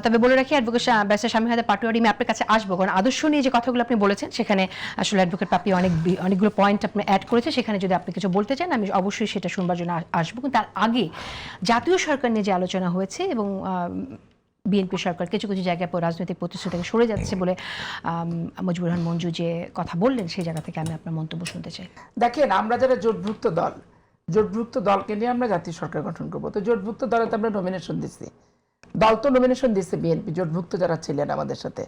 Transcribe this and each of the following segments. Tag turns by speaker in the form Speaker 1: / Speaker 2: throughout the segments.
Speaker 1: তবে বলে রাখি অ্যাডভোকেট ব্যারিস্টার শামীম হায়দার পাটোয়ারি, আমি আপনার কাছে আসবো, কারণ আদর্শ নিয়ে যে কথাগুলো আপনি বলেছেন সেখানে আসলে অ্যাডভোকেট পাপি অনেকগুলো পয়েন্ট আপনি অ্যাড করেছে। সেখানে যদি আপনি কিছু বলতে চান আমি অবশ্যই সেটা শুনবার জন্য আসবো। কিন্তু তার আগে জাতীয় সরকার নিয়ে যে আলোচনা হয়েছে এবং বিএনপি সরকার কিছু কিছু জায়গায় রাজনৈতিক প্রতিশ্রুতি থেকে সরে যাচ্ছে বলে মুজিবুর রহমান মঞ্জু যে কথা বললেন, সেই জায়গা থেকে আমি আপনার মন্তব্য শুনতে চাই।
Speaker 2: দেখেন, আমরা যারা জোটভুক্ত দলকে নিয়ে আমরা জাতীয় সরকার গঠন করবো। তো জোটভুক্ত দলে তো আমরা নমিনেশন দিচ্ছি, দল তো নমিনেশন দিচ্ছে বিএনপি, জোটভুক্ত যারা ছিলেন আমাদের সাথে।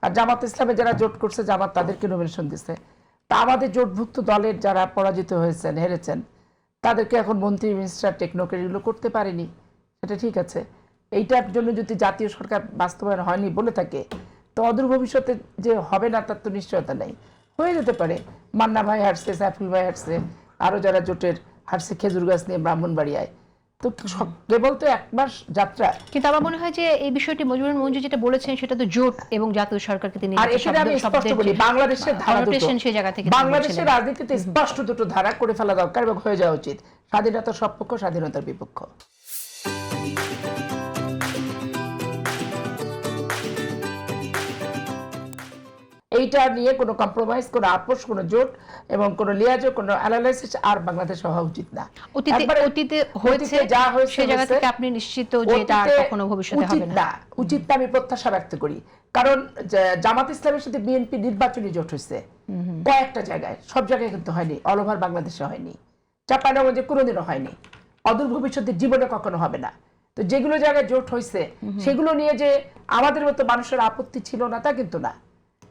Speaker 2: আর জামাত ইসলামে যারা জোট করছে, জামাত তাদেরকে নমিনেশন দিচ্ছে। তা আমাদের জোটভুক্ত দলের যারা পরাজিত হয়েছেন, হেরেছেন, তাদেরকে এখন মন্ত্রী, মিনিস্টার, টেকনোক্রেট এগুলো করতে পারেনি, সেটা ঠিক আছে। এইটার জন্য যদি জাতীয় সরকার বাস্তবায়ন হয়নি বলে থাকে, তো অদূর ভবিষ্যতে যে হবে না তার তো নিশ্চয়তা নেই, হয়ে যেতে পারে। মান্না ভাই হারছে, সাইফুল ভাই হারছে, আরও যারা জোটের হারছে, খেজুর গাছ নিয়ে ব্রাহ্মণবাড়িয়ায়। তো কেবল তো এক মাস যাত্রা।
Speaker 1: কিন্তু আমার মনে হয় যে এই বিষয়টি মুজিবুর রহমান মঞ্জু যেটা বলেছেন সেটা তো জোট এবং জাতীয় সরকারকে তিনি,
Speaker 2: আর এখানে আমি স্পষ্ট বলি, বাংলাদেশের ধারা দুটো,
Speaker 1: সেই জায়গা থেকে
Speaker 2: বাংলাদেশের রাজনীতিতে স্পষ্ট দুটো ধারা করে ফেলা দরকার এবং হয়ে যাওয়া উচিত: স্বাধীনতার সপক্ষ, স্বাধীনতার বিপক্ষ। এইটা নিয়ে কোনো কম্প্রোমাইজ, কোনো আপোষ, কোনো জোট এবং কোনো লিয়াজো, কোনো অ্যানালাইসিস আর বাংলাদেশে হওয়া উচিত না।
Speaker 1: অতীতে হয়েছে, যা হয়েছে সেই জায়গা থেকে আপনি নিশ্চিত যে এটা আর কখনো ভবিষ্যতে হবে না?
Speaker 2: উচিত না, আমি প্রত্যাশা ব্যক্ত করি। কারণ জামাত ইসলামের সাথে বিএনপি নির্বাচনী জোট হয়েছে কয়েকটা জায়গায়, সব জায়গায় কিন্তু হয়নি, অল ওভার বাংলাদেশে হয়নি, চাঁপাইনবাবগঞ্জে কোনোদিনও হয়নি, অদূর ভবিষ্যতে জীবনে কখনো হবে না। তো যেগুলো জায়গায় জোট হয়েছে সেগুলো নিয়ে যে আমাদের মতো মানুষের আপত্তি ছিল না তা কিন্তু না।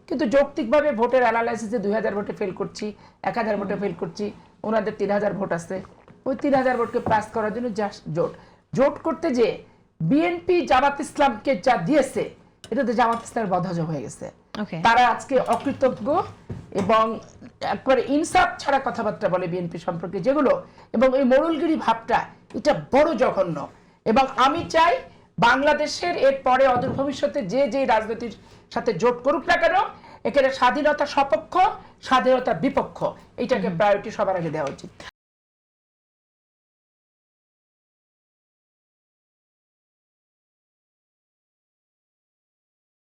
Speaker 2: কিন্তু যৌক্তিকভাবে ভোটের অ্যানালাইসিসে 2000 ভোটে ফেল করছি, 1000 ভোটে ফেল করছি, ওনাদের 3000 ভোট আছে, ওই 3000 ভোটকে পাস করার জন্য জোট করতে যে বিএনপি জামাত ইসলামকে যা দিয়েছে, এটাতে জামাত ইসলামের বদহজম হয়ে গেছে। তারা আজকে অকৃতজ্ঞ এবং একবারে ইনসাফ ছাড়া কথাবার্তা বলে বিএনপি সম্পর্কে যেগুলো, এবং এই মোড়লগিরি ভাবটা, এটা বড় জঘন্য। এবং আমি চাই বাংলাদেশের এর পরে অদূর ভবিষ্যতে যে যে রাজনীতির সাথে জোট করুক না কেন, এখানে স্বাধীনতা সপক্ষ, স্বাধীনতা বিপক্ষ, এইটাকে প্রায়োরিটি সবার আগে দেওয়া উচিত।